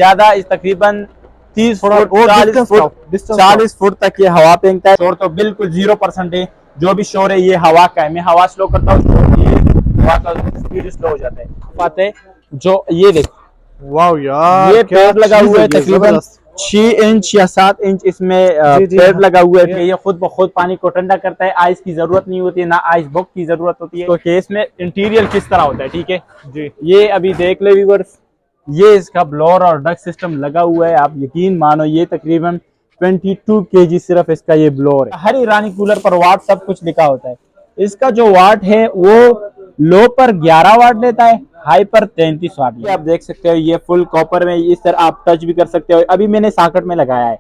ज्यादा इस तकरीबन 30 फुट 40 फुट तक ये हवा फेंकता है। शोर तो बिल्कुल 0% है, जो भी शोर है ये हवा का है। मैं हवा स्लो करता हूँ, ये हवा का स्पीड स्लो हो जाता है। बात है जो ये देखो, वाह यार, ये क्या पेड़ लगा चीज़ हुआ है है ये, तकरीबन जबरदस्त। 6 इंच या 7 इंच इसमें जी, पेड़ हाँ। लगा हुआ है। ये खुद ब खुद पानी को ठंडा करता है। आइस की जरूरत नहीं होती है, ना आइस बॉक्स की जरूरत होती है। तो केस में इंटीरियर किस तरह होता है, ठीक है जी। ये अभी देख ले व्यूअर्स, ये इसका ब्लोअर और डक सिस्टम लगा हुआ है। आप यकीन मानो ये तकरीबन 22 kg सिर्फ इसका ये ब्लोअर है। हर ईरानी कूलर पर वाट सब कुछ लिखा होता है। इसका जो वाट है वो लो पर 11 वाट लेता है, हाई पर 33 वाट। ये आप देख सकते हो, ये फुल कॉपर में, इस तरह आप टच भी कर सकते हो। अभी मैंने सॉकेट में लगाया है,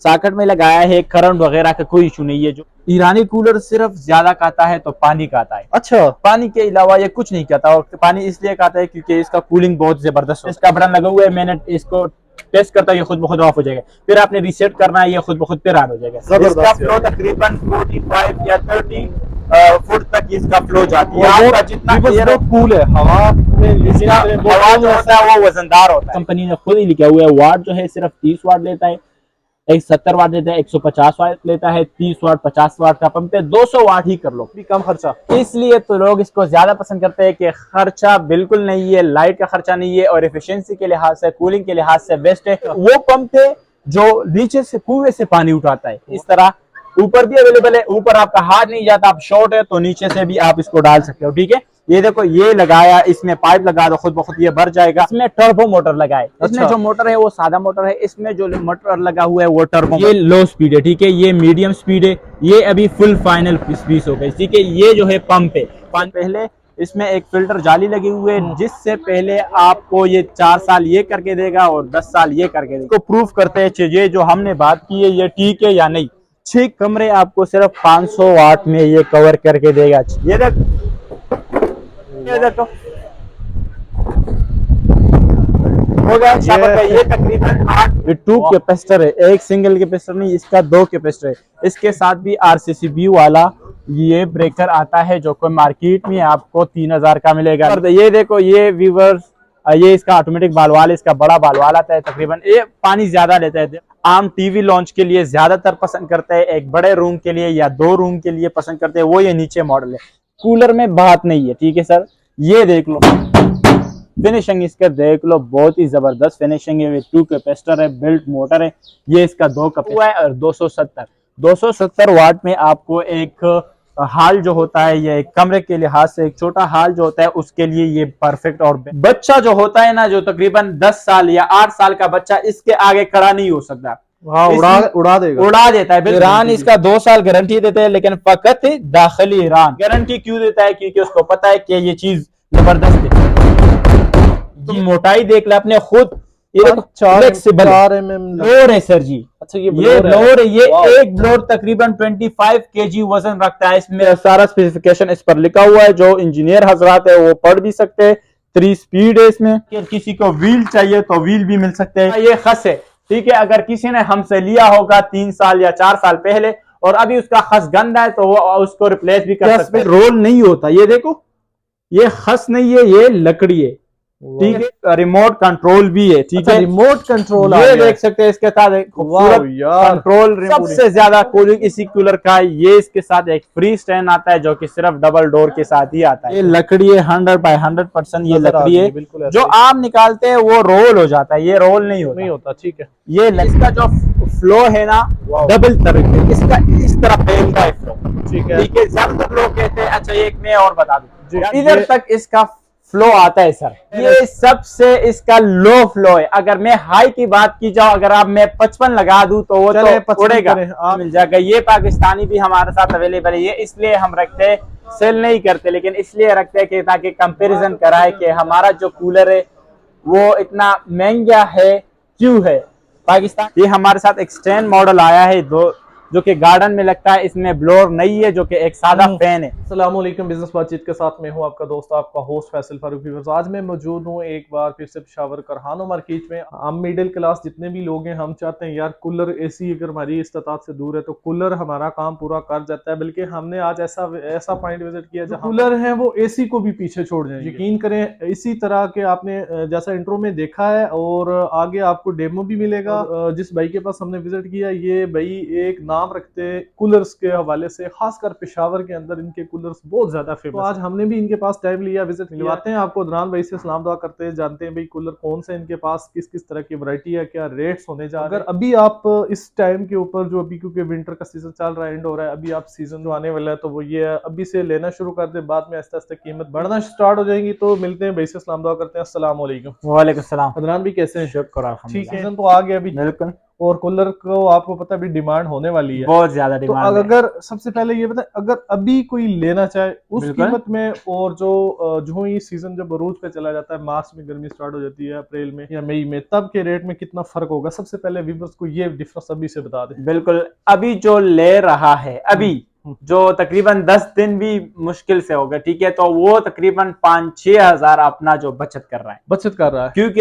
सॉकेट में लगाया है, करंट वगैरह का कोई इशू नहीं है। जो ईरानी कूलर सिर्फ ज्यादा खाता है तो पानी खाता है। अच्छा, पानी के अलावा ये कुछ नहीं कहता। और पानी इसलिए कहता है क्योंकि इसका कूलिंग बहुत जबरदस्त है। इसका बटन लगा हुआ है, मैंने इसको टेस्ट करता है, ये खुद ब खुद ऑफ हो जाएगा। फिर आपने रीसेट करना है, ये खुद ब खुद फिर ऑन हो जाएगा। इसका फ्लो तकरीबन 45 या 30 फुट तक इसका फ्लो जाती है। आपका जितना एयर कूल है, हवा हवा जो होता है वो वजनदार होता है। कंपनी ने खुद ही लिखा हुआ है। वाट जो है सिर्फ 30 वाट लेता है, एक 70 वाट लेता है, 150 वाट लेता है, 30 वाट 50 वाट का पंप है, 200 वाट ही कर लो, भी कम खर्चा। इसलिए तो लोग इसको ज्यादा पसंद करते हैं कि खर्चा बिल्कुल नहीं है, लाइट का खर्चा नहीं है, और एफिशिएंसी के लिहाज से, कूलिंग के लिहाज से बेस्ट है। वो पंप है जो नीचे से कुएं से पानी उठाता है। इस तरह ऊपर भी अवेलेबल है, ऊपर आपका हाथ नहीं जाता, आप शॉर्ट है तो नीचे से भी आप इसको डाल सकते हो, ठीक है। ये देखो, ये लगाया, इसमें पाइप लगा दो, खुद ब खुद ये भर जाएगा। इसमें टर्बो मोटर लगा है। इसमें जो मोटर है वो सादा मोटर है, इसमें जो मोटर लगा हुआ है वो टर्बो। ये लो स्पीड है, ठीक है, ये मीडियम स्पीड है, ये अभी फुल फाइनल स्पीड हो गई, ठीक है। ये जो है पंप है, पहले इसमें एक फिल्टर जाली लगी हुई है, जिससे पहले आपको ये 4 साल ये करके देगा और 10 साल ये करके देगा। इसको प्रूफ करते हैं ये जो हमने बात की है ये ठीक है या नहीं। 6 कमरे आपको सिर्फ 500 वाट में ये कवर करके देगा। ये देखो हो गया। ये तकरीबन 8 2 कैपेसिटर है, एक सिंगल कैपेसिटर नहीं, इसका 2 कैपेसिटर है। इसके साथ भी RCCB वाला ये ब्रेकर आता है जो कोई मार्केट में आपको 3000 का मिलेगा। ये देखो, ये व्यूअर्स, ये इसका ऑटोमेटिक बालवाल, इसका बड़ा बालवाल आता है। तकरीबन ये पानी ज्यादा लेता है। आम टीवी लॉन्च के लिए ज्यादातर पसंद करते हैं, एक बड़े रूम के लिए या 2 रूम के लिए पसंद करते हैं, वो ये नीचे मॉडल है। कूलर में बात नहीं है, ठीक है सर। ये देख लो फिनिशिंग, इसका देख लो, बहुत ही जबरदस्त फिनिशिंग है। 2 कैपेसिटर है, बिल्ट मोटर है, ये इसका 2 कैपेसिटर है और 270 वाट में आपको एक हाल जो होता है, ये एक कमरे के लिहाज से एक छोटा हाल जो होता है उसके लिए ये परफेक्ट। और बच्चा जो होता है ना, जो तकरीबन 10 साल या 8 साल का बच्चा, इसके आगे खड़ा नहीं हो सकता। हाँ, उड़ा देता है। ईरान इसका 2 साल गारंटी देते हैं, लेकिन फकत दाखिली ईरान गारंटी क्यों देता है? क्योंकि उसको पता है कि ये चीज जबरदस्त है। तुम मोटाई देख ले अपने खुद, ये फ्लेक्सिबल ब्लोअर है सर जी। अच्छा, ये ब्लोअर है। ये एक ब्लोअर तकरीबन 25 kg वजन रखता है। इसमें सारा स्पेसिफिकेशन इस पर लिखा हुआ है, जो इंजीनियर हजरात है वो पढ़ भी सकते हैं। 3 स्पीड है इसमें। किसी को व्हील चाहिए तो व्हील भी मिल सकते हैं। ये खस है, ठीक है। अगर किसी ने हमसे लिया होगा 3 साल या 4 साल पहले और अभी उसका खस गंदा है तो वो उसको रिप्लेस भी कर सकते हैं। रोल नहीं होता, ये देखो, ये खस नहीं है, ये लकड़ी है, ठीक है। रिमोट कंट्रोल भी है, ठीक है। रिमोट कंट्रोल, ये देख सकते हैं इसके साथ कंट्रोल। सबसे ज्यादा कूलिंग इसी कूलर का है। ये इसके साथ एक फ्री स्टैंड आता है जो कि सिर्फ डबल डोर के साथ ही आता है। ये लकड़ी है, 100/100% ये लकड़ी है। जो आम निकालते हैं वो रोल हो जाता है, ये रोल नहीं होता, ठीक है। ये इसका जो फ्लो है ना, डबल तरीके इसका इस तरह फैलता है फ्लो, ठीक है। ज्यादातर लोग कहते हैं। अच्छा, एक मैं और बता दूं, इधर तक इसका फ्लो आता है सर। ये सबसे इसका लो फ्लो है। अगर मैं हाई की बात की जाऊं, अगर आप मैं 55 लगा दूं तो वो तो उड़ेगा, मिल जाएगा। ये पाकिस्तानी भी हमारे साथ अवेलेबल है। ये इसलिए हम रखते हैं, सेल नहीं करते, लेकिन इसलिए रखते हैं कि ताकि कंपैरिजन कराए कि हमारा जो कूलर है वो इतना महंगा है क्यों है। पाकिस्तान ये हमारे साथ एक्सटेंड मॉडल आया है, जो कि गार्डन में लगता है। इसमें ब्लोअर नहीं है, जो कि एक सादा फैन है। अस्सलामुअलैकुम, बिजनेस बातचीत के साथ मैं हूं आपका दोस्त, आपका होस्ट फैसल फारूकी। आज मैं मौजूद हूं एक बार फिर से पेशावर करहानो मार्केट में। हम मिडिल क्लास जितने भी लोग हैं, हम चाहते हैं यार कूलर एसी अगर हमारी इस्तात से दूर है तो कूलर हमारा काम पूरा कर जाता है। बल्कि हमने आज ऐसा पॉइंट विजिट किया जहाँ कूलर है वो एसी को भी पीछे छोड़ जाएंगे। यकीन करें, इसी तरह के आपने जैसा इंट्रो में देखा है और आगे आपको डेमो भी मिलेगा। जिस भाई के पास हमने विजिट किया, ये भाई एक नाम रखते कूलर्स के हवाले से, खासकर पेशावर के अंदर इनके कूलर्स बहुत ज्यादा फेमस। तो आज हमने भी इनके पास टाइम लिया, विजिट मिलवाते हैं आपको। अदनान भाई से सलाम दुआ करते हैं, जानते हैं भाई कूलर कौन से इनके पास, किस किस तरह की वैरायटी है, क्या रेट्स होने जा रहे हैं। अगर अभी आप इस टाइम के ऊपर जो अभी, क्योंकि विंटर का सीजन चल रहा है, एंड हो रहा है, अभी आप सीजन जो आने वाला है तो वो ये है, अभी से लेना शुरू कर दे, बाद में आस्ते आस्ते कीमत बढ़ना स्टार्ट हो जाएंगी। तो मिलते हैं भाई से, सलाम दुआ करते हैं। अस्सलाम वालेकुम। वालेकुम सलाम। अदनान भी कैसे हैं? शुक्र, ठीक है। तो आ गया अभी, बिल्कुल। और कूलर को आपको पता है अभी डिमांड होने वाली है, बहुत ज्यादा तो डिमांड है। अगर सबसे पहले ये बताएं, अगर अभी कोई लेना चाहे उस बिल्कुल। कीमत में, और जो ही सीजन जब अरूज पे चला जाता है, मार्च में गर्मी स्टार्ट हो जाती है, अप्रैल में या मई में, तब के रेट में कितना फर्क होगा? सबसे पहले व्यूअर्स को ये डिफरेंस अभी से बता दें। बिल्कुल। अभी जो ले रहा है, अभी जो तकरीबन 10 दिन भी मुश्किल से हो गए, ठीक है, तो वो तकरीबन 5-6 हजार अपना जो बचत कर रहा है, क्योंकि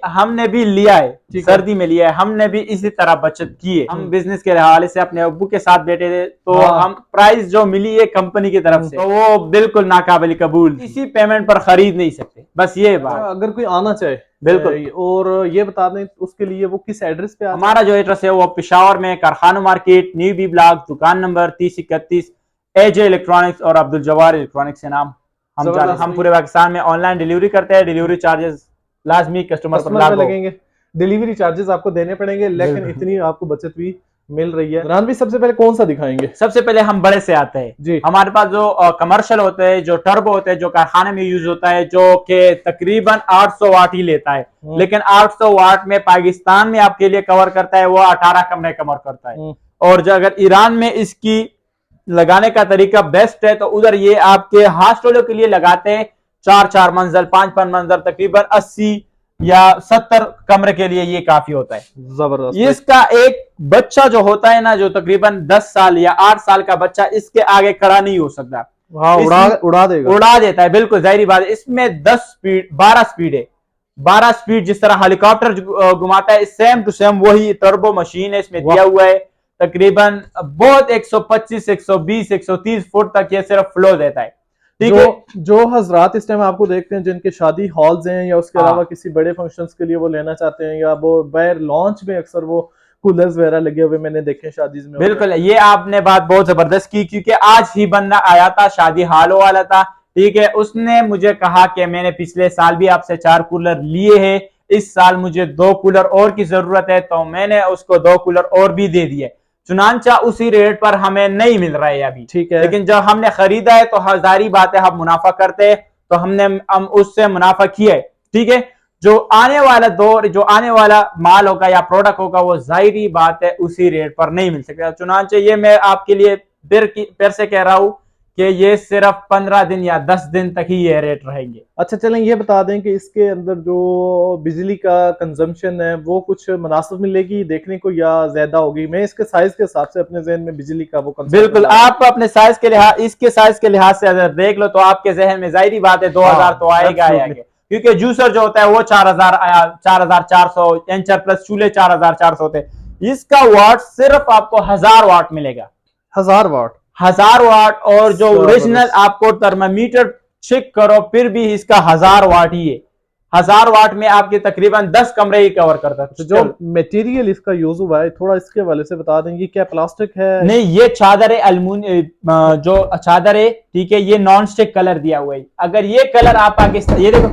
हमने भी लिया है, सर्दी में लिया है, हमने भी इसी तरह बचत की है। हम बिजनेस के हवाले से अपने अब्बू के साथ बैठे थे, तो हम प्राइस जो मिली है कंपनी की तरफ से, तो वो बिल्कुल नाकाबिल कबूल, इसी पेमेंट पर खरीद नहीं सकते। बस ये बात। अगर कोई आना चाहे, बिल्कुल। और ये बता दें उसके लिए वो किस एड्रेस पे? हमारा जो एड्रेस है वो पेशावर में करखानो मार्केट, न्यू बी ब्लॉक, दुकान नंबर 3031, एजे इलेक्ट्रॉनिक्स और अब्दुल जवार इलेक्ट्रॉनिक्स से नाम। हम पूरे पाकिस्तान में ऑनलाइन डिलीवरी करते हैं। डिलीवरी चार्जेस लाजमी कस्टमर पर लगेंगे, डिलीवरी चार्जेस आपको देने पड़ेंगे, लेकिन इतनी आपको बचत भी मिल रही है। रान भी सबसे पहले कौन सा दिखाएंगे? सबसे पहले हम बड़े से आते हैं जी। हमारे पास जो कमर्शियल होते हैं, जो टर्बो होते हैं, जो कारखाने में यूज होता है, जो कि तकरीबन 800 वाट ही लेता है, लेकिन 800 वाट में पाकिस्तान में आपके लिए कवर करता है वो 18 कमरे कवर करता है। और जो अगर ईरान में इसकी लगाने का तरीका बेस्ट है, तो उधर ये आपके हॉस्टलों के लिए लगाते हैं 4-4 मंजिल, 5-5 मंजिल, तकरीबन 80 या 70 कमरे के लिए ये काफी होता है। जबरदस्त। इसका एक बच्चा जो होता है ना, जो तकरीबन 10 साल या 8 साल का बच्चा, इसके आगे खड़ा नहीं हो सकता। हाँ, उड़ा देता है, बिल्कुल जाहिर बात है। इसमें 12 स्पीड है, 12 स्पीड, जिस तरह हेलीकॉप्टर घुमाता है, सेम टू सेम वही टर्बो मशीन है इसमें दिया हुआ है। तकरीबन बहुत 125, 120, 130 फुट तक ये सिर्फ फ्लो देता है। जो हजरात इस टाइम आपको देखते हैं, जिनके शादी हॉल्स हैं या उसके अलावा किसी बड़े फंक्शंस के लिए वो लेना चाहते हैं, या वो बाहर लॉन्च में अक्सर वो कूलर्स वगैरह लगे हुए मैंने देखे शादी में। बिल्कुल, ये आपने बात बहुत जबरदस्त की, क्योंकि आज ही बंदा आया था, शादी हालों वाला था, ठीक है। उसने मुझे कहा कि मैंने पिछले साल भी आपसे 4 कूलर लिए हैं, इस साल मुझे 2 कूलर और की जरूरत है, तो मैंने उसको 2 कूलर और भी दे दिए। चुनांचा उसी रेट पर हमें नहीं मिल रहा है अभी, ठीक है, लेकिन जब हमने खरीदा है तो हजारी बात है, हम मुनाफा करते हैं, तो हम उससे मुनाफा किया है, ठीक है। जो आने वाला दौर, जो आने वाला माल होगा या प्रोडक्ट होगा, वो जाहिर बात है उसी रेट पर नहीं मिल सकता। चुनांचे ये मैं आपके लिए फिर से कह रहा हूं कि ये सिर्फ 15 दिन या 10 दिन तक ही ये रेट रहेंगे। अच्छा, चलें ये बता दें कि इसके अंदर जो बिजली का कंजम्पशन है वो कुछ मुनासिब मिलेगी देखने को, या ज्यादा होगी? मैं इसके साइज के हिसाब से अपने जहन में बिजली का वो बिल्कुल, आप अपने साइज के लिहाज, इसके साइज के लिहाज से अगर देख लो तो आपके जहन में जाहिर बात है 2000 तो आएगा, क्योंकि जूसर जो होता है वो 4400, एंचर प्लस चूल्हे 4400 होते हैं। इसका वाट सिर्फ आपको 1000 वाट मिलेगा। 1000 वाट। और जो ओरिजिनल आपको थर्मामीटर चेक करो फिर भी इसका 1000 वाट ही है। 1000 वाट में आपके तकरीबन 10 कमरे ही कवर करता है। तो जो मटेरियल इसका यूज हुआ है थोड़ा इसके हवाले से बता देंगे, क्या प्लास्टिक है? नहीं, ये चादर है, अल्मुनियम जो चादर है, ठीक है, ये नॉन स्टिक कलर दिया हुआ है। अगर ये कलर आप पाकिस्तान, ये देखो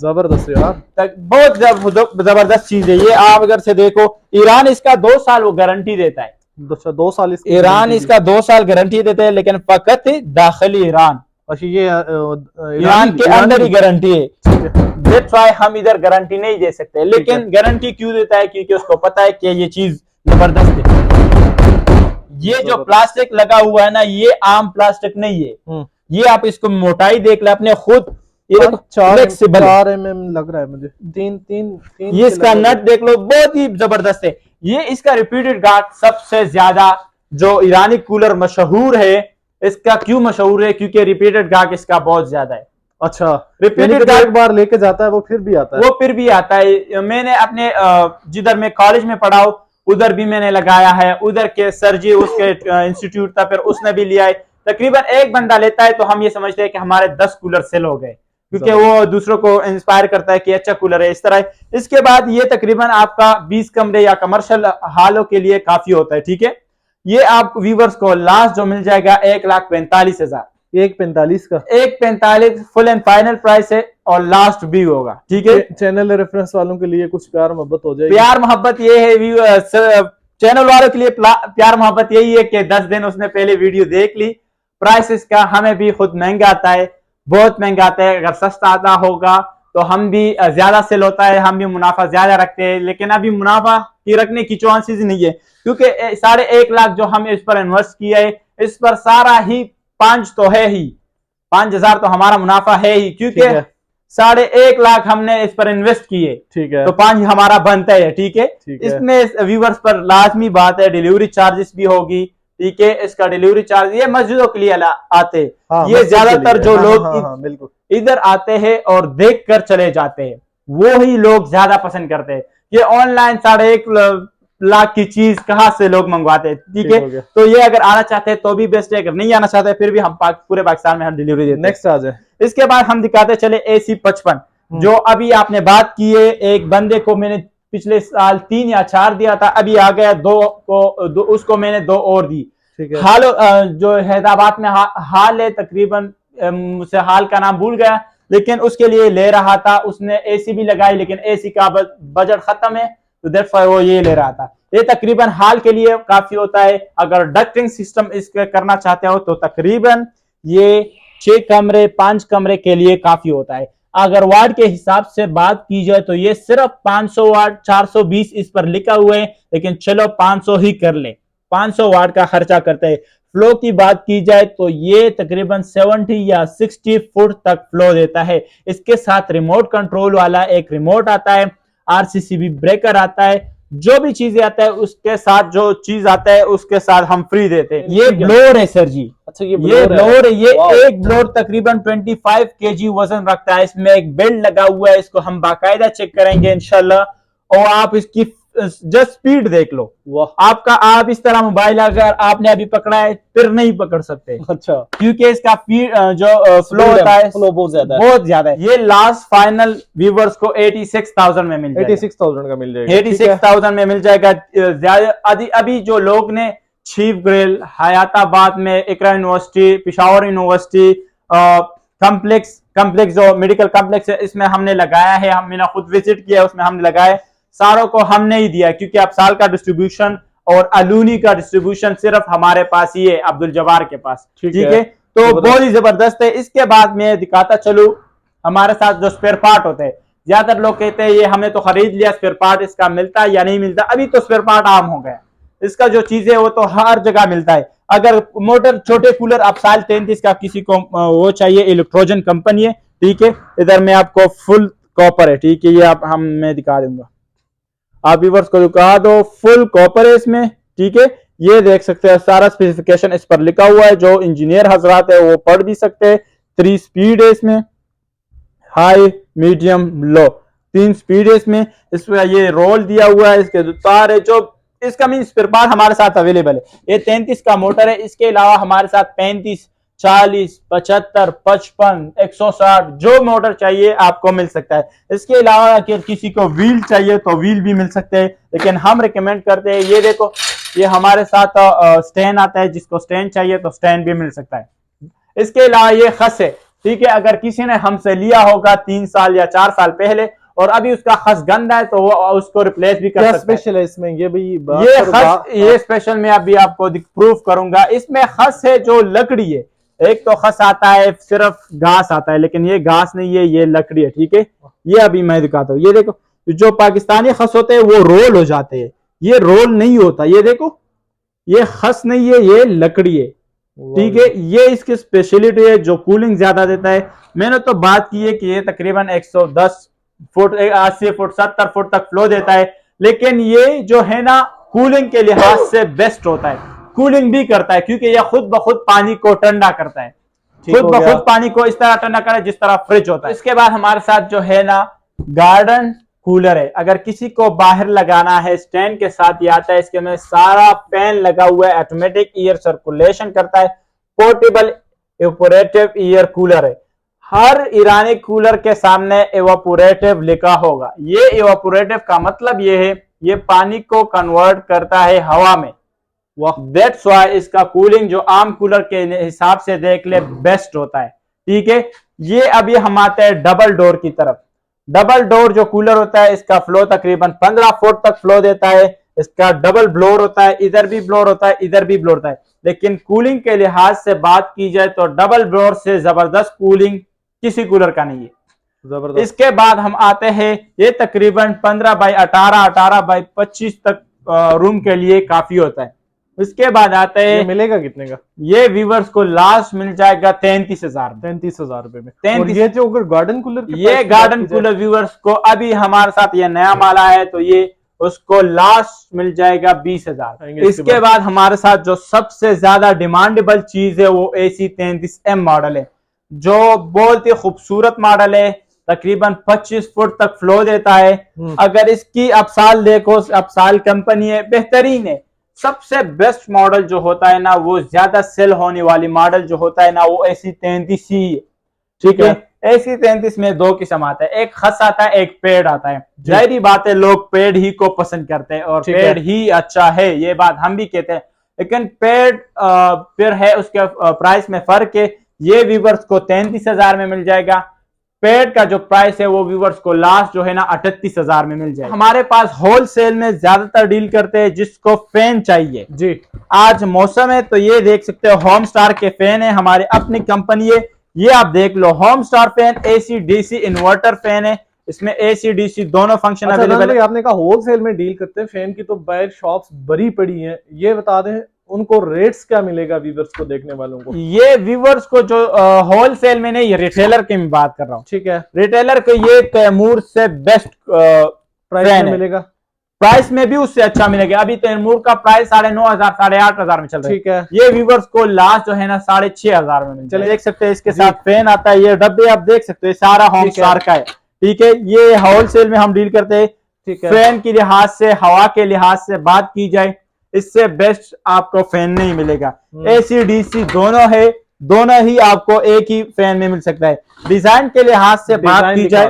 जबरदस्त यार, बहुत जबरदस्त चीज है ये। आप अगर से देखो, ईरान इसका 2 साल वो गारंटी देता है। 2 साल ईरान इसका 2 साल गारंटी देते हैं, लेकिन फकत दाखिली ईरान, अच्छा ये ईरान के अंदर ही गारंटी है। दैट्स व्हाई हम इधर गारंटी नहीं दे सकते, लेकिन गारंटी क्यों देता है? क्योंकि उसको पता है कि ये चीज जबरदस्त है। ये जो प्लास्टिक लगा हुआ है ना, ये आम प्लास्टिक नहीं है। ये आप इसको मोटाई देख ले अपने खुद, ये देखो फ्लेक्सिबल, 4 mm लग रहा है मुझे, तीन ये इसका नट देख लो, बहुत ही जबरदस्त है। ये इसका रिपीटेड गार्ड सबसे ज्यादा जो ईरानी कूलर मशहूर है, इसका क्यों मशहूर है? क्योंकि रिपीटेड गार्ड इसका बहुत ज्यादा है। अच्छा, रिपीटेड गार्ड एक बार लेके जाता है वो फिर भी आता है? वो फिर भी आता है। मैंने अपने जिधर मैं कॉलेज में पढ़ा हूं उधर भी मैंने लगाया है, उधर के सर जी उसके इंस्टीट्यूट था, फिर उसने भी लिया है। तकरीबन एक बंदा लेता है तो हम ये समझते हैं कि हमारे 10 कूलर सेल हो गए, क्योंकि वो दूसरों को इंस्पायर करता है कि अच्छा कूलर है इस तरह। इसके बाद ये तकरीबन आपका 20 कमरे या कमर्शियल हालों के लिए काफी होता है, ठीक है। ये आप व्यूवर्स को लास्ट जो मिल जाएगा 1,45,000, 1,45 का, 1,45 फुल एंड फाइनल प्राइस है और लास्ट भी होगा, ठीक है। चैनल रेफरेंस वालों के लिए कुछ प्यार मोहब्बत हो जाएगी। प्यार मोहब्बत ये है चैनल वालों के लिए प्यार मोहब्बत यही है कि 10 दिन उसने पहले वीडियो देख ली। प्राइस इसका हमें भी खुद महंगा आता है, बहुत महंगा आता है। अगर सस्ता आता होगा तो हम भी ज्यादा सेल होता है, हम भी मुनाफा ज्यादा रखते हैं, लेकिन अभी मुनाफा की रखने की चांसेस नहीं है, क्योंकि 1.5 लाख जो हम इस पर इन्वेस्ट किया है, इस पर सारा ही 5 तो है ही, 5,000 तो हमारा मुनाफा है ही, क्योंकि 1.5 लाख हमने इस पर इन्वेस्ट किए, ठीक है, तो 5 हमारा बनता है, ठीक है। इसमें व्यूवर्स पर लाजमी बात है डिलीवरी चार्जेस भी होगी, ठीक है। इसका डिलीवरी चार्ज ये मस्जिदों के लिए आते हैं, हाँ, ये ज्यादातर जो लोग बिल्कुल इधर आते हैं और देख कर चले जाते हैं, वो ही लोग ज्यादा पसंद करते हैं। ये ऑनलाइन 1.5 लाख की चीज कहाँ से लोग मंगवाते हैं, ठीक है। तो ये अगर आना चाहते हैं तो भी बेस्ट है, अगर नहीं आना चाहते फिर भी हम पूरे पाकिस्तान में हम डिलीवरी देते हैं। नेक्स्ट आ जाए, इसके बाद हम दिखाते चले AC55, जो अभी आपने बात की है। एक बंदे को मैंने पिछले साल 3 या 4 दिया था, अभी आ गया 2 को, उसको मैंने 2 और दी। हाल जो हैदराबाद में हाल है, तकरीबन मुझसे हाल का नाम भूल गया, लेकिन उसके लिए ले रहा था। उसने AC भी लगाई, लेकिन AC का बजट खत्म है, तो दैट्स व्हाई वो ये ले रहा था। ये तकरीबन हाल के लिए काफी होता है। अगर डक्टिंग सिस्टम इसके करना चाहते हो तो तकरीबन ये 6 कमरे 5 कमरे के लिए काफी होता है। अगर वाट के हिसाब से बात की जाए तो ये सिर्फ 500 वाट 420 इस पर लिखा हुआ है, लेकिन चलो 500 ही कर ले, 500 वाट का खर्चा करते हैं। फ्लो की बात की जाए तो ये तकरीबन 70 या 60 फुट तक फ्लो देता है। इसके साथ रिमोट कंट्रोल वाला एक रिमोट आता है, RCCB ब्रेकर आता है, जो भी चीजें आता है उसके साथ, जो चीज आता है उसके साथ हम फ्री देते हैं। ये ब्लोअर है सर जी। अच्छा, ये ब्लोअर है। ये एक ब्लोअर तकरीबन 25 kg वजन रखता है। इसमें एक बेल्ट लगा हुआ है, इसको हम बाकायदा चेक करेंगे इंशाल्लाह। और आप इसकी जस्ट स्पीड देख लो, आपका आप इस तरह मोबाइल अगर आपने अभी पकड़ा है फिर नहीं पकड़ सकते। अच्छा, क्योंकि इसका जो फ्लो होता है, फ्लो बहुत ज्यादा है। ये लास्ट फाइनल व्यूवर्स को 86,000 में मिल जाएगा, 86,000 का मिल जाएगा, 86,000 में मिल जाएगा। अभी जो लोग ने चीफ ग्रिल, हयाताबाद में इकरा यूनिवर्सिटी, पिशावर यूनिवर्सिटी कम्प्लेक्स जो मेडिकल कम्प्लेक्स है, इसमें हमने लगाया है। मैंने खुद विजिट किया, उसमें हमने लगाया। सारों को हमने ही दिया, क्योंकि अब साल का डिस्ट्रीब्यूशन और अलूनी का डिस्ट्रीब्यूशन सिर्फ हमारे पास ही है, अब्दुल जब्बार के पास, ठीक है। तो बहुत ही जबरदस्त है। इसके बाद मैं दिखाता चलूं हमारे साथ जो स्पेयर पार्ट होते हैं। ज्यादातर लोग कहते हैं ये हमने तो खरीद लिया, स्पेयर पार्ट इसका मिलता है या नहीं मिलता। अभी तो स्पेयर पार्ट आम हो गया, इसका जो चीजें वो तो हर जगह मिलता है। अगर मोटर छोटे कूलर आप साल 33 का किसी को वो चाहिए, इलेक्ट्रोजन कंपनी है, ठीक है। इधर में आपको फुल कॉपर है, ठीक है। ये आप मैं दिखा दूंगा, आप व्यूअर्स को दिखा दो, फुल कॉपर है इसमें, ठीक है। ये देख सकते हैं सारा स्पेसिफिकेशन इस पर लिखा हुआ है, जो इंजीनियर हजरात है वो पढ़ भी सकते हैं। 3 स्पीड है इसमें, हाई मीडियम लो, 3 स्पीड है इसमें। इसमें ये रोल दिया हुआ है, इसके जो तार है, जो इसका मीन स्पेयर पार्ट हमारे साथ अवेलेबल है। ये 33 का मोटर है। इसके अलावा हमारे साथ 35, 40, 75, 55, 160 जो मोटर चाहिए आपको मिल सकता है। इसके अलावा अगर किसी को व्हील चाहिए तो व्हील भी मिल सकते हैं, लेकिन हम रिकमेंड करते हैं, ये देखो ये हमारे साथ स्टैंड आता है, जिसको स्टैंड चाहिए तो स्टैंड भी मिल सकता है। इसके अलावा ये खस है, ठीक है। अगर किसी ने हमसे लिया होगा 3 साल या 4 साल पहले और अभी उसका खस गंदा है तो वो उसको रिप्लेस भी कर सकता है। स्पेशल है इसमें ये भी, ये खस, ये स्पेशल मैं अभी आपको प्रूफ करूंगा। इसमें खस है जो लकड़ी है। एक तो खस आता है सिर्फ घास आता है, लेकिन ये घास नहीं है, ये लकड़ी है, ठीक है। ये अभी मैं दिखाता हूँ, ये देखो जो पाकिस्तानी खस होते हैं वो रोल हो जाते हैं, ये रोल नहीं होता। ये देखो ये खस नहीं है, ये लकड़ी है, ठीक है, ये इसकी स्पेशलिटी है जो कूलिंग ज्यादा देता है। मैंने तो बात की है कि ये तकरीबन 110 फुट 80 फुट 70 फुट तक फ्लो देता है, लेकिन ये जो है ना कूलिंग के लिहाज से बेस्ट होता है, कूलिंग भी करता है क्योंकि ये खुद ब खुद पानी को ठंडा करता है, खुद ब खुद पानी को इस तरह ठंडा करे जिस तरह फ्रिज होता है। इसके बाद हमारे साथ जो है ना गार्डन कूलर है, अगर किसी को बाहर लगाना है स्टैंड के साथ ही आता है, इसके में सारा फैन लगा हुआ है, ऑटोमेटिक एयर सर्कुलेशन करता है, पोर्टेबल इवेपोरेटिव एयर कूलर है। हर ईरानी कूलर के सामने इवेपोरेटिव लिखा होगा। ये इवेपोरेटिव का मतलब ये है ये पानी को कन्वर्ट करता है हवा में। दैट्स व्हाई इसका कूलिंग जो आम कूलर के हिसाब से देख ले बेस्ट होता है। ठीक है, ये अभी हम आते हैं डबल डोर की तरफ। डबल डोर जो कूलर होता है इसका फ्लो तकरीबन 15 फुट तक फ्लो देता है। इसका डबल ब्लोर होता है, इधर भी ब्लोर होता है, इधर भी ब्लोर होता है, लेकिन कूलिंग के लिहाज से बात की जाए तो डबल ब्लोर से जबरदस्त कूलिंग किसी कूलर का नहीं है। जबरदस्त। इसके बाद हम आते हैं, ये तकरीबन 15 बाई 18 18 बाई 25 तक रूम के लिए काफी होता है। इसके बाद आते हैं, मिलेगा कितने का? ये व्यूवर्स को लास्ट मिल जाएगा 33,000 33,000 रुपए में। 33। और ये जो अगर गार्डन कूलर, ये गार्डन कूलर व्यूवर्स को अभी हमारे साथ ये नया माल आया है तो ये उसको लास्ट मिल जाएगा 20,000। इसके बाद हमारे साथ जो सबसे ज्यादा डिमांडेबल चीज है वो AC 33M मॉडल है, जो बहुत ही खूबसूरत मॉडल है, तकरीबन 25 फुट तक फ्लो देता है। अगर इसकी अफसाल देखो, अफसाल कंपनी है, बेहतरीन है। सबसे बेस्ट मॉडल जो होता है ना, वो ज्यादा सेल होने वाली मॉडल जो होता है ना, वो AC 33 ही है। ठीक है, AC 33 में दो किस्म आता है, एक खस आता है, एक पेड़ आता है। जाहिर बात है लोग पेड़ ही को पसंद करते हैं और पेड़ ही अच्छा है, ये बात हम भी कहते हैं, लेकिन पेड़ फिर है उसके प्राइस में फर्क है। ये व्यूवर्स को 33,000 में मिल जाएगा। पेड़ का जो प्राइस है वो व्यूवर्स को लास्ट जो है ना 38,000 में मिल जाएगा। हमारे पास होलसेल में ज्यादातर डील करते हैं जिसको फैन चाहिए जी। आज मौसम है तो ये देख सकते हो होम स्टार के फैन है, हमारी अपनी कंपनी है, ये आप देख लो। Home star fan AC DC inverter fan है, इसमें AC DC दोनों फंक्शन अवेलेबल है। आपने कहा होलसेल में डील करते हैं फैन की, तो बाहर शॉप्स भरी पड़ी हैं, ये बता दें उनको रेट्स क्या मिलेगा व्यूवर्स को, देखने वालों को? ये व्यूवर्स को जो होलसेल में नहीं, ये रिटेलर की मैं बात कर रहा हूँ। ठीक है, रिटेलर को ये तैमूर से बेस्ट प्राइस में मिलेगा, प्राइस में भी उससे अच्छा मिलेगा। अभी तैमूर का प्राइस 9,500 8,500 में चल रहा है। ठीक है, ये व्यूवर्स को लास्ट जो है ना 6,500 में मिलेगा। देख सकते हैं इसके साथ फैन आता है, ये डब्बे आप देख सकते हैं सारा होम स्टार का है। ठीक है, ये होलसेल में हम डील करते हैं। ठीक है, फैन के लिहाज से, हवा के लिहाज से बात की जाए, इससे बेस्ट आपको फैन नहीं मिलेगा। AC DC दोनों है, दोनों ही आपको एक ही फैन में मिल सकता है। डिजाइन के लिहाज से बात की जाए,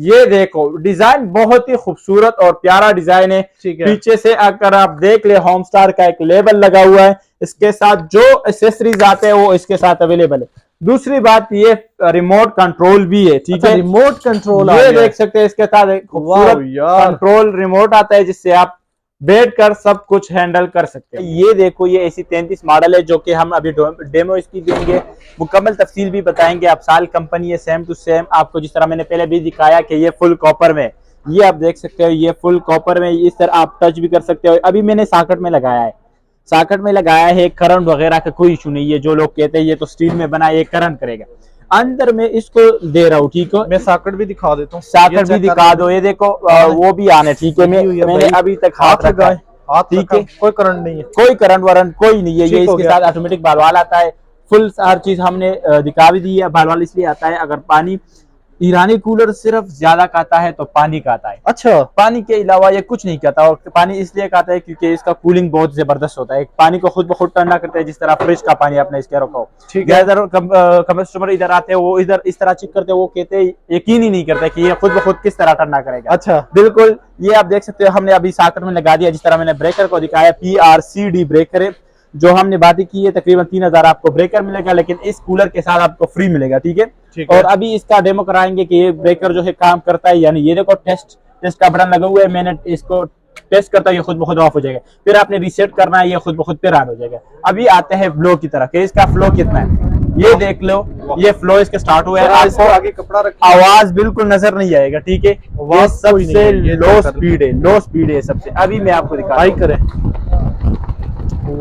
ये देखो डिजाइन बहुत ही खूबसूरत और प्यारा डिजाइन है। पीछे से अगर आप देख ले, होम स्टार का एक लेबल लगा हुआ है, इसके साथ जो एक्सेसरीज आते हैं वो इसके साथ अवेलेबल है। दूसरी बात, ये रिमोट कंट्रोल भी है। ठीक है, रिमोट कंट्रोल ये देख सकते हैं, इसके साथ कंट्रोल रिमोट आता है जिससे आप बैठकर सब कुछ हैंडल कर सकते हैं। ये देखो, ये AC 33 मॉडल है जो कि हम अभी डेमो इसकी देंगे, मुकम्मल तफसील भी बताएंगे। अफसाल कंपनी है, सेम टू सेम आपको जिस तरह मैंने पहले भी दिखाया कि ये फुल कॉपर में, ये आप देख सकते हो, ये फुल कॉपर में, इस तरह आप टच भी कर सकते हो। अभी मैंने सॉकेट में लगाया है, सॉकेट में लगाया है, करंट वगैरह का कोई इशू नहीं है। जो लोग कहते हैं ये तो स्टील में बना, ये करंट करेगा, अंदर में इसको दे रहा हूँ। ठीक है, मैं सॉकेट भी दिखा देता हूँ, सॉकेट भी दिखा दो, ये देखो वो भी आने। ठीक है, मैंने अभी तक हाथ रखा है, ठीक है, कोई करंट नहीं है, कोई करंट वरंट कोई नहीं है। ये इसके साथ ऑटोमेटिक बालवाल आता है, फुल हर चीज हमने दिखा भी दी है। बालवाल इसलिए आता है, अगर पानी ईरानी कूलर सिर्फ ज्यादा कहता है तो पानी कहता है। अच्छा, पानी के अलावा ये कुछ नहीं कहता, और पानी इसलिए कहता है क्योंकि इसका कूलिंग बहुत जबरदस्त होता है, पानी को खुद ब खुद ठंडा करता है, जिस तरह फ्रिज का पानी आपने इसके रखा हो। ठीक है, कस्टमर इधर आते हैं, वो इधर इस तरह चेक करते हैं, वो कहते हैं यकीन ही नहीं करते कि ये खुद ब खुद किस तरह ठंडा करेगा। अच्छा, बिल्कुल, ये आप देख सकते हो, हमने अभी सॉकेट में लगा दिया, जिस तरह मैंने ब्रेकर को दिखाया, PRCD ब्रेकर है जो हमने बातें की है। तकरीबन 3,000 आपको ब्रेकर मिलेगा, लेकिन इस कूलर के साथ आपको फ्री मिलेगा। ठीक है, और अभी इसका डेमो कराएंगे कि ये ब्रेकर जो है काम करता है, यानी ये देखो टेस्ट का बटन लगा हुआ है, मैंने इसको टेस्ट करता है, ये खुद ब खुद ऑफ हो जाएगा, फिर आपने रीसेट करना है, ये खुद ब खुद फिर ऑन हो जाएगा। अभी आते हैं फ्लो की तरफ, इसका फ्लो कितना है, ये देख लो, ये फ्लो इसके स्टार्ट हुआ है, आपको आगे कपड़ा रखा, आवाज बिल्कुल नजर नहीं आएगा। ठीक है, ये सबसे लो स्पीड है, लो स्पीड है सबसे। अभी मैं आपको दिखा करें,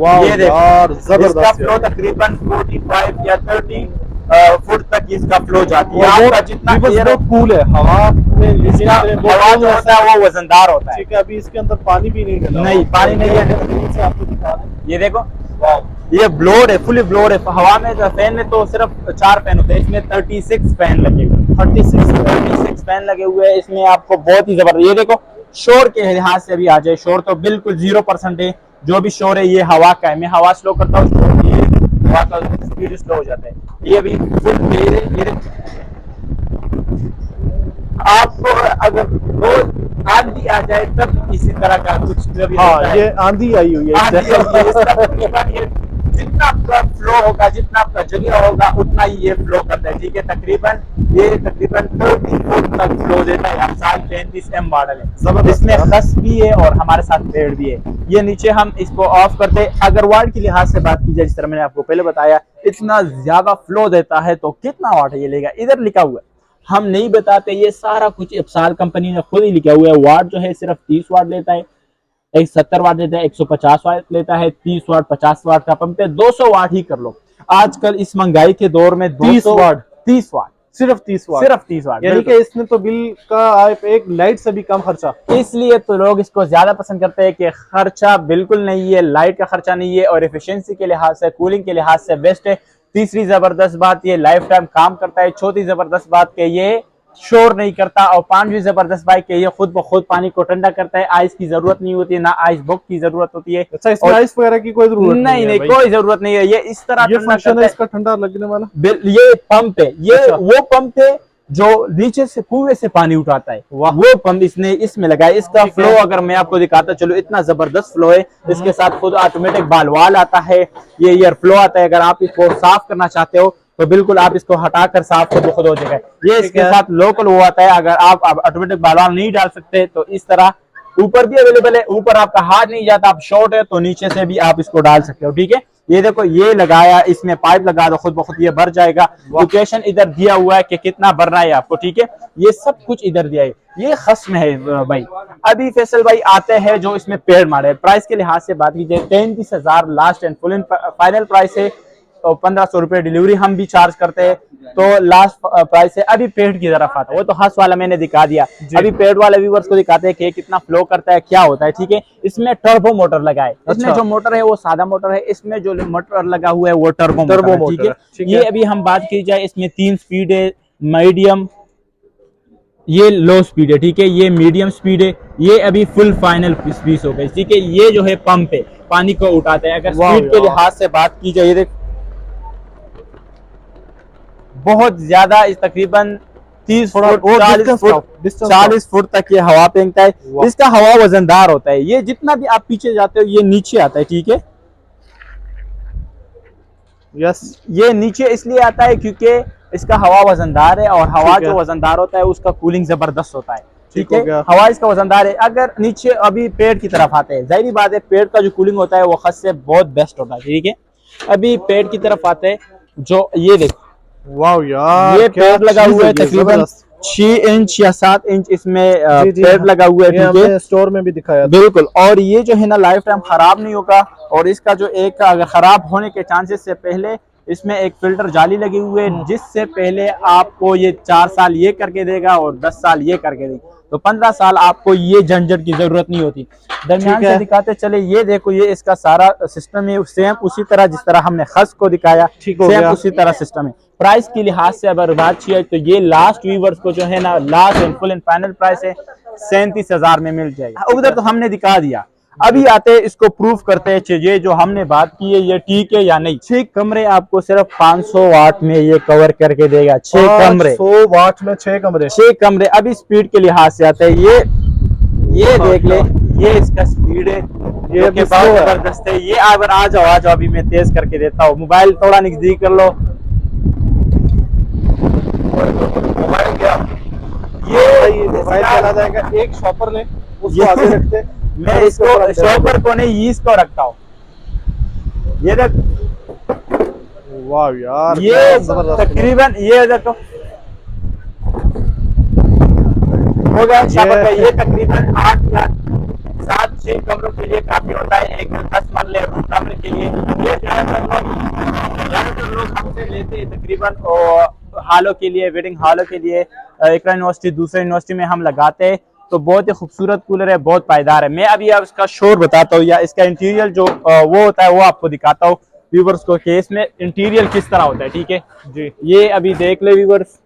वाह ये देखो, यार, इसका जबरदस्त फ्लो तकरीबन 45 या 30 फुट तक इसका फ्लो जाती है। और आपका जितना बस एयर बहुत कूल है हवा में, इसका हवा जो होता है वो वजनदार होता है। ठीक है, अभी इसके अंदर पानी भी नहीं डला, नहीं, पानी नहीं है। से आपको दिखा दें। ये देखो, ये ब्लोर है, फुली ब्लोर है। हवा में तो फैन में तो सिर्फ 4 फैन होते हैं, इसमें 36 फैन लगे हुए, 36 फैन लगे हुए हैं इसमें। आपको बहुत ही जबरदस्त। ये देखो, शोर के लिहाज से भी आ जाए, शोर तो बिल्कुल 0% है। जो भी शोर है ये हवा का है। मैं हवा स्लो करता हूँ, ये हवा का स्पीड स्लो हो जाता है। ये भी फुल ये आपको अगर रोज आंधी आ जाए तब इसी तरह का कुछ भी होता हाँ, है। ये आंधी आई हुई है आंधी आई है, इसका तकरीबन ये जितना आपका फ्लो होगा, जितना आपका जगह होगा, उतना ही ये फ्लो करता है। ठीक है, ये तकरीबन 30 फुट तक फ्लो देता है। हम साल 35M मॉडल है, इसमें खस भी है और हमारे साथ पेड़ भी है। ये नीचे हम इसको ऑफ करते हैं। अगर वाट के लिहाज से बात की जाए, जिस तरह मैंने आपको पहले बताया, इतना ज्यादा फ्लो देता है तो कितना वाट है ये लेगा, इधर लिखा हुआ है, हम नहीं बताते। ये सारा कुछ एप्साल कंपनी ने खुद ही लिखा हुआ है। वाट जो है सिर्फ 30 वाट लेता है, 70 वाट लेता है, 150 वाट लेता है, 30 वाट 50 वाट का पंप है, 200 वाट ही कर लो। आजकल इस महंगाई के दौर में 30 वाट, 30 वाट, सिर्फ 30 वाट, सिर्फ 30 वाट, यानी कि इसमें तो बिल का एक लाइट से भी कम खर्चा। इसलिए तो लोग इसको ज्यादा पसंद करते हैं कि खर्चा बिल्कुल नहीं है, लाइट का खर्चा नहीं है, और एफिशिएंसी के लिहाज से, कूलिंग के लिहाज से बेस्ट है। तीसरी जबरदस्त बात, ये लाइफ टाइम काम करता है। चौथी जबरदस्त बात कि ये शोर नहीं करता। और पांचवी जबरदस्त बात कि ये खुद ब खुद पानी को ठंडा करता है। आइस की जरूरत नहीं होती है, ना आइस बुक की जरूरत होती है। अच्छा, इसमें आइस वगैरह की कोई जरूरत नहीं, कोई जरूरत नहीं है। ये इस तरह ये ठंडा फंक्शन करता है है। इसका ठंडा लगने वाला। ये पंप है, ये अच्छा। वो पंप है जो नीचे से कुएं से पानी उठाता है, वो पंप इसने इसमें लगा है। इसका फ्लो अगर मैं आपको दिखाता चलो, इतना जबरदस्त फ्लो है। इसके साथ खुद ऑटोमेटिक बालवाल आता है, ये ईयर फ्लो आता है। अगर आप इसको साफ करना चाहते हो तो बिल्कुल आप इसको हटाकर साफ खुद हो जाएगा। ये इसके साथ लोकल वो आता है। अगर आप ऑटोमेटिक बालवाल नहीं डाल सकते तो इस तरह ऊपर भी अवेलेबल है। ऊपर आपका हाथ नहीं जाता, आप शॉर्ट है तो नीचे से भी आप इसको डाल सकते हो। ठीक है, ये देखो, ये लगाया, इसमें पाइप लगा दो, खुद ब खुद ये भर जाएगा। लोकेशन इधर दिया हुआ है कि कितना भरना है आपको। ठीक है, ये सब कुछ इधर दिया है। ये खस्म है भाई। अभी फैसल भाई आते हैं जो इसमें पेड़ मारे। प्राइस के लिहाज से बात की जाए, 33,000 last and full final price है। तो 1500 रुपए डिलीवरी हम भी चार्ज करते हैं। तो लास्ट प्राइस है। अभी पेड़ की तरफ आता है, वो तो हंस वाला मैंने दिखा दिया। अभी पेड़ वाले व्यूअर्स को दिखाते हैं कि कितना फ्लो करता है, क्या होता है। ठीक है, इसमें टर्बो मोटर लगा है। इसमें जो मोटर है वो सादा मोटर है, इसमें जो मोटर लगा हुआ है वो टर्बो मोटर है। ठीक है, ये अभी हम बात की जाए, इसमें 3 स्पीड है, मीडियम, ये लो स्पीड है। ठीक है, ये मीडियम स्पीड है, ये अभी फुल फाइनल स्पीड हो गई। ठीक है, ये जो है पंप है, पानी को उठाता है। अगर स्पीड के लिहाज से बात की जाए, देख बहुत ज्यादा, इस तकरीबन 30 फुट 40 फुट तक ये हवा फेंकता है। इसका हवा वजनदार होता है। ये जितना भी आप पीछे जाते हो ये नीचे आता है। ठीक है, यस, ये नीचे इसलिए आता है क्योंकि इसका हवा वजनदार है, और हवा जो वजनदार होता है उसका कूलिंग जबरदस्त होता है। ठीक है, हवा इसका वजनदार है। अगर नीचे अभी पेड़ की तरफ आते हैं, जाहिर बात है पेड़ का जो कूलिंग होता है वो खस से बहुत बेस्ट होता है। ठीक है, अभी पेड़ की तरफ आते हैं, जो ये देखो, वाह यार, ये पेड़ लगा हुआ है तकरीबन 6 इंच या 7 इंच इसमें पेड़ लगा हुआ है। ठीक है, स्टोर में भी दिखाया बिल्कुल। और ये जो है ना लाइफ टाइम खराब नहीं होगा। और इसका जो एक अगर खराब होने के चांसेस से पहले इसमें एक फिल्टर जाली लगी हुई है, जिससे पहले आपको ये 4 साल ये करके देगा और 10 साल ये करके देगा। तो 15 साल आपको ये झंझट की जरूरत नहीं होती। दरमियान से दिखाते चले, ये देखो, ये इसका सारा सिस्टम है सेम उसी तरह जिस तरह हमने खस को दिखाया, सेम उसी तरह सिस्टम है। प्राइस के लिहाज से अगर बात की तो ये लास्ट व्यूवर्स को जो है ना last and full and final price है 37,000 में मिल जाएगा। उधर तो हमने दिखा दिया। अभी आते हैं इसको प्रूफ करते हैं, ये जो हमने बात की है ये ठीक है या नहीं। 6 कमरे आपको सिर्फ 500 वाट में ये कवर करके देगा। 6 कमरे, 100 वाट में 6 कमरे, 6 कमरे। अभी स्पीड के लिहाज से आते हैं, ये देख ले, ये इसका स्पीड है, ये बहुत जबरदस्त है। ये अगर आ जाओ अभी मैं तेज करके देता हूँ। मोबाइल थोड़ा नजदीक कर लो, मोबाइल क्या, ये मोबाइल चला जाएगा। एक शॉपर ले, उसको आगे रखते हैं। मैं इसको शॉपर को नहीं, इसको रखता हूँ। ये देख, वाह यार, ये तकरीबन ये देखो हो गया शाबाश भाई। ये तकरीबन 8 या 7-6 कमरों के लिए काफी होता है। एक 10 मरले रूम कमरे के लिए ये ज्यादातर लोग हमसे लेते हैं तकरीबन हालों के लिए, वेडिंग हालों के लिए। एक यूनिवर्सिटी दूसरे यूनिवर्सिटी में हम लगाते हैं, तो बहुत ही खूबसूरत कूलर है, बहुत पायदार है। मैं अभी अब इसका शोर बताता हूँ या इसका इंटीरियर जो वो होता है वो आपको दिखाता हूँ व्यूवर्स को, कि इसमें इंटीरियर किस तरह होता है। ठीक है जी, ये अभी देख ले व्यूवर्स,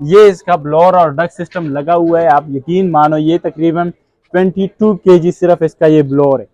ये इसका ब्लोअर और डक सिस्टम लगा हुआ है। आप यकीन मानो ये तकरीबन 22 kg सिर्फ इसका ये ब्लोअर है।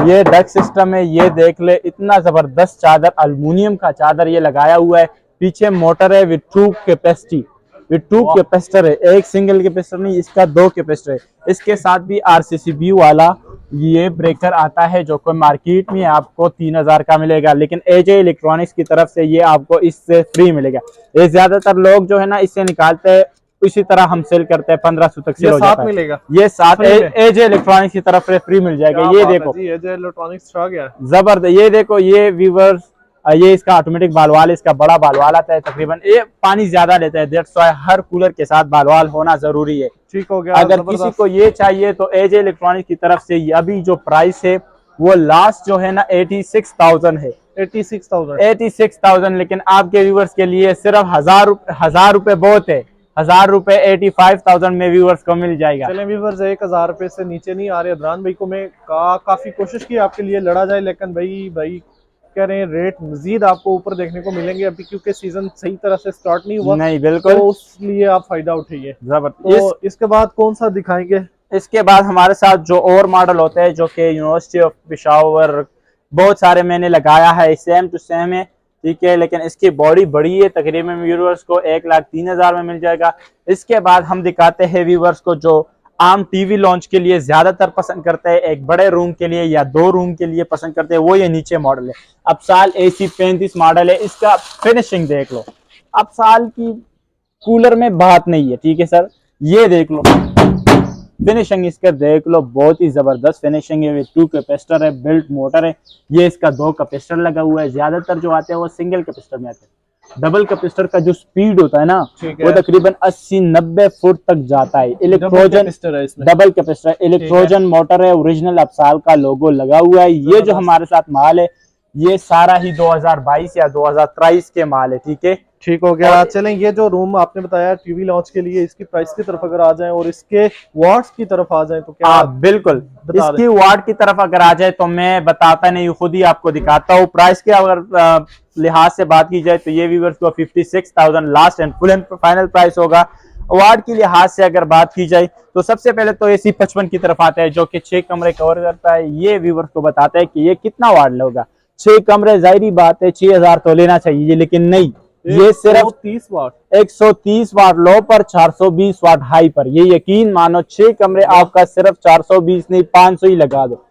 ये डक सिस्टम है। ये देख ले, इतना जबरदस्त चादर, अल्युमिनियम का चादर ये लगाया हुआ है। पीछे मोटर है विद 2 कैपेसिटी, विद 2 कैपेसिटर है। एक सिंगल कैपेसिटर नहीं, इसका 2 कैपेसिटर है। इसके साथ भी RCCB वाला ये ब्रेकर आता है, जो कोई मार्केट में आपको 3000 का मिलेगा, लेकिन AJ इलेक्ट्रॉनिक्स की तरफ से ये आपको इससे फ्री मिलेगा। ये ज्यादातर लोग जो है ना इससे निकालते हैं, इसी तरह हम सेल करते हैं, 1500 तक सेल हो जाता है। मिलेगा ये साथ AJ इलेक्ट्रॉनिक्स की तरफ से फ्री मिल जाएगा। ये देखो AJ इलेक्ट्रॉनिक्स आ गया जबरदस्त। ये देखो ये व्यूवर्स, ये इसका ऑटोमेटिक बालवाल, इसका बड़ा बालवाल आता है। तकरीबन ये पानी ज्यादा लेता है, दैट्स व्हाई हर कूलर के साथ बालवाल होना जरूरी है। ठीक हो गया। अगर किसी को ये चाहिए तो AJ इलेक्ट्रॉनिक्स की तरफ से अभी जो प्राइस है वो लास्ट जो है ना 86,000 है। 86,000, लेकिन आपके व्यूवर्स के लिए सिर्फ 1000 रुपए बहुत है। 1000 रुपए 85,000 में व्यूवर्स को मिल जाएगा। चलें व्यूवर्स, 1000 रुपए से नीचे नहीं आ रहे। अदनान भाई को मैं काफी कोशिश की आपके लिए लड़ा जाए, लेकिन भाई कह रहे हैं रेट मजीद आपको ऊपर देखने को मिलेंगे अभी, क्योंकि सीजन सही तरह से स्टार्ट नहीं हुआ। नहीं बिल्कुल, तो उसलिए आप फायदा उठाइए। तो इसके बाद कौन सा दिखाएंगे? इसके बाद हमारे साथ जो और मॉडल होते हैं, जो कि यूनिवर्सिटी ऑफ पेशावर बहुत सारे मैंने लगाया है, सेम टू सेम है। ठीक है, लेकिन इसकी बॉडी बड़ी है, तकरीबन व्यूवर्स को 1,03,000 में मिल जाएगा। इसके बाद हम दिखाते हैं व्यूवर्स को जो आम टीवी लॉन्च के लिए ज्यादातर पसंद करते हैं, एक बड़े रूम के लिए या 2 रूम के लिए पसंद करते हैं, वो ये नीचे मॉडल है। अब साल AC 35 मॉडल है। इसका फिनिशिंग देख लो, अब साल की कूलर में बात नहीं है। ठीक है सर, ये देख लो फिनिशिंग इसका देख लो, बहुत ही जबरदस्त फिनिशिंग है। 2 कैपेसिटर है, बिल्ट मोटर है। ये इसका 2 कैपेसिटर लगा हुआ है। ज्यादातर जो आते हैं वो सिंगल कैपेसिटर में आते हैं। डबल कैपेसिटर का जो स्पीड होता है ना वो तकरीबन 80-90 फुट तक जाता है। इलेक्ट्रोजन डबल कैपेसिटर, इलेक्ट्रोजन मोटर है, ओरिजिनल अपसाल का लोगो लगा हुआ है। ये जो हमारे साथ माल है ये सारा ही 2022 या 2023 के माल है। ठीक है, ठीक हो गया। चलें, ये जो रूम आपने बताया टीवी लॉन्च के लिए, इसकी प्राइस की तरफ अगर आ जाएं और इसके वाट्स की तरफ आ जाएं तो क्या? बिल्कुल, इसकी वाट की तरफ अगर आ जाए तो मैं बताता नहीं, खुद ही आपको दिखाता हूँ। प्राइस के अगर लिहाज से बात की जाए तो ये व्यूअर्स को 56,000 last and full and final price होगा। वाट की लिहाज से अगर बात की जाए तो सबसे पहले तो AC 55 की तरफ आता है, जो कि 6 कमरे कवर करता है। ये व्यूअर्स को बताता है कि ये कितना वाट लेगा। 6 कमरे, जाहिर बात है 6000 तो लेना चाहिए, लेकिन नहीं, ये सिर्फ 130 वाट लो पर 420 वाट हाई पर। ये यकीन मानो 6 कमरे आपका सिर्फ 420 नहीं 500 ही लगा दो।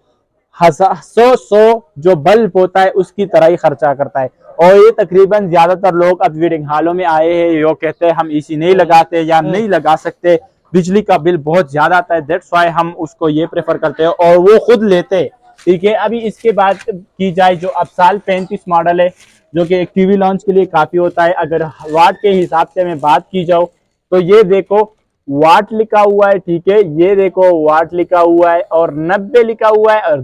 100 जो बल्ब होता है उसकी तरह ही खर्चा करता है। और ये तकरीबन ज्यादातर लोग अब वेडिंग हॉलों में आए हैं, यो कहते हैं हम AC नहीं लगाते या नहीं लगा सकते, बिजली का बिल बहुत ज्यादा आता है, दैट्स व्हाई हम उसको ये प्रेफर करते हैं और वो खुद लेते हैं। ठीक है, अभी इसके बाद की जाए जो अब साल 35 मॉडल है, जो कि एक टीवी लॉन्च के लिए काफी होता है। अगर वाट के हिसाब से मैं बात की जाऊं तो ये देखो वाट लिखा हुआ है। ठीक है, ये देखो वाट लिखा हुआ है और 90 लिखा हुआ है और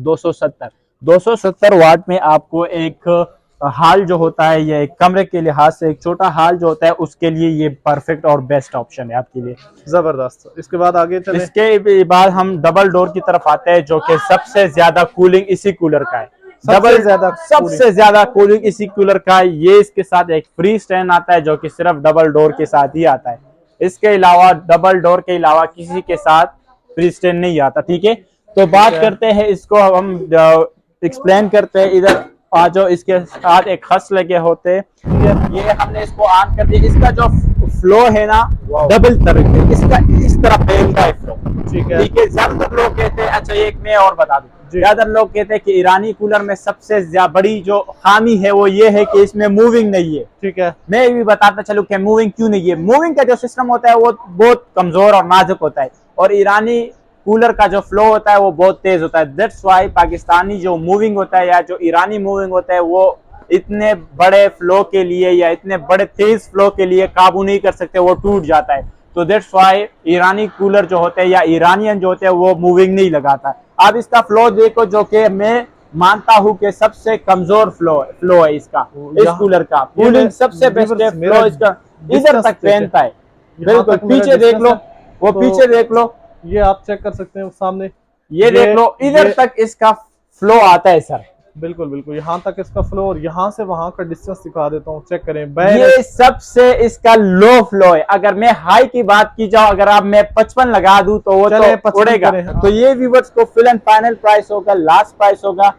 270 वाट में आपको एक हाल जो होता है, ये एक कमरे के लिहाज से एक छोटा हाल जो होता है उसके लिए ये परफेक्ट और बेस्ट ऑप्शन है आपके लिए। जबरदस्त। इसके बाद आगे चलें। इसके बाद हम डबल डोर की तरफ आते हैं, जो कि सबसे ज्यादा कूलिंग इसी कूलर का है। सबसे ज्यादा कूलिंग इसी कूलर का है। ये इसके साथ एक फ्री स्टैंड आता है, जो कि सिर्फ डबल डोर के साथ ही आता है। इसके अलावा डबल डोर के अलावा किसी के साथ फ्री स्टैंड नहीं आता। ठीक है, तो बात करते हैं इसको, हम एक्सप्लेन करते हैं। इधर जो इसके साथ एक खस लगे होते हैं, ये हमने इसको ऑन कर दिया। इसका जो फ्लो है ना डबल तरीके, इसका इस तरह फैलता है फ्लो। ठीक है, ज्यादातर लोग कहते हैं, अच्छा एक मैं और बता दूं, ज्यादातर लोग कहते हैं कि ईरानी कूलर में सबसे बड़ी जो खामी है वो ये है कि इसमें मूविंग नहीं है। ठीक है, मैं भी बताता चलूं कि मूविंग क्यों नहीं है। मूविंग का जो सिस्टम होता है वो बहुत कमजोर और नाजुक होता है, और ईरानी कूलर का जो फ्लो होता है वो बहुत तेज होता है। दैट्स व्हाई पाकिस्तानी जो मूविंग होता है या जो ईरानी मूविंग होता है वो इतने बड़े फ्लो के लिए या इतने बड़े तेज फ्लो के लिए काबू नहीं कर सकते, वो टूट जाता है। तो दैट्स व्हाई ईरानी कूलर जो होते हैं या ईरानियन जो होते हैं वो मूविंग नहीं लगाता। आप इसका फ्लो देखो, जो कि मैं मानता हूँ कि सबसे कमजोर फ्लो है इसका, इस कूलर का कूलिंग सबसे बेस्ट है। फ्लो इसका इधर तक पहनता है, बिल्कुल। पीछे देख लो, वो पीछे देख लो, ये आप चेक कर सकते हैं सामने, ये देख लो, इधर तक इसका फ्लो आता है सर। बिल्कुल बिल्कुल, यहाँ तक इसका फ्लो, और यहाँ से वहां का डिस्टेंस दिखा देता हूँ, चेक करें। ये सबसे इसका लो फ्लो है। अगर मैं हाई की बात की जाऊं, अगर आप मैं 55 लगा दूं तो वो तो उड़ेगा। तो ये व्यूवर्स को फुल एंड फाइनल प्राइस होगा, लास्ट प्राइस होगा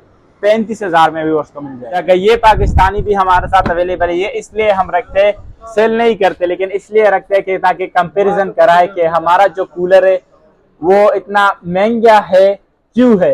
35,000 में व्यूवर्स को मिल जाएगा। ये पाकिस्तानी भी हमारे साथ अवेलेबल है, ये इसलिए हम रखते हैं, सेल नहीं करते, लेकिन इसलिए रखते हैं कि ताकि कंपैरिजन कराए कि हमारा जो कूलर है वो इतना महंगा है क्यों है।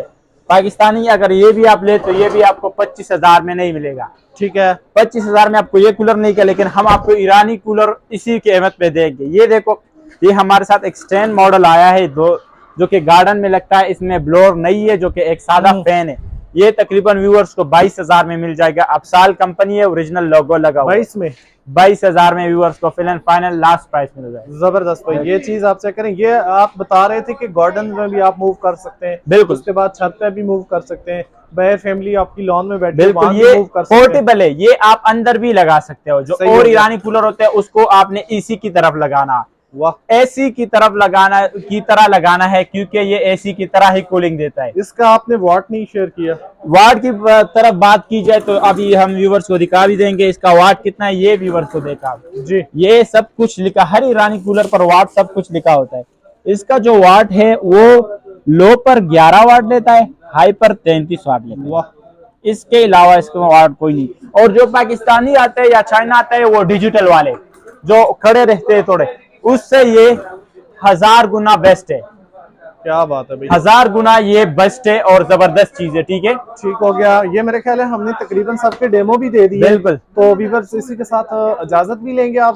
पाकिस्तानी अगर ये भी आप ले तो ये भी आपको 25,000 में नहीं मिलेगा, ठीक है। 25,000 में आपको ये कूलर नहीं का, लेकिन हम आपको ईरानी कूलर इसी की कीमत पे देंगे। ये देखो, ये हमारे साथ एक्सटेंड मॉडल आया है जो कि गार्डन में लगता है, इसमें ब्लोअर नहीं है, जो कि एक सादा फैन है। ये तकरीबन व्यूअर्स को 22,000 में मिल जाएगा। अफसाल कंपनी है, ओरिजिनल लोगो लगा हुआ है। 22,000 में व्यूअर्स को full and final last price मिल जाएगा। जबरदस्त भाई, ये चीज आप चेक करें। ये आप बता रहे थे कि गार्डन में भी आप मूव कर सकते हैं, बिल्कुल। उसके बाद छत पे भी मूव कर सकते हैं, बड़े फैमिली आपकी लॉन में बैठे, बिल्कुल, ये पोर्टेबल है, ये आप अंदर भी लगा सकते हो। जो और ईरानी कूलर होते हैं उसको आपने एसी की तरफ लगाना, एसी की तरफ लगाना है, क्योंकि ये एसी की तरह ही कूलिंग देता है। इसका आपने वाट नहीं शेयर किया। वाट की तरफ बात की जाए तो अभी हम व्यूवर्स को दिखा भी देंगे इसका वाट कितना है, ये व्यूवर्स को देखा जी, ये सब कुछ लिखा, हर ईरानी कूलर पर वाट सब कुछ लिखा होता है। इसका जो वाट है वो लो पर 11 वाट लेता है, हाई पर 33 वाट लेता है। इसके अलावा इसका वाट कोई नहीं। और जो पाकिस्तानी आते हैं या चाइना आते हैं वो डिजिटल वाले जो खड़े रहते हैं थोड़े, उससे ये 1000 गुना बेस्ट है। क्या बात है भाई, 1000 गुना ये बेस्ट है और जबरदस्त चीज है। ठीक है, ठीक हो गया। ये मेरे ख्याल है हमने तकरीबन सबके डेमो भी दे दिए। बिल्कुल। तो व्यूअर्स इसी के साथ इजाजत भी लेंगे आप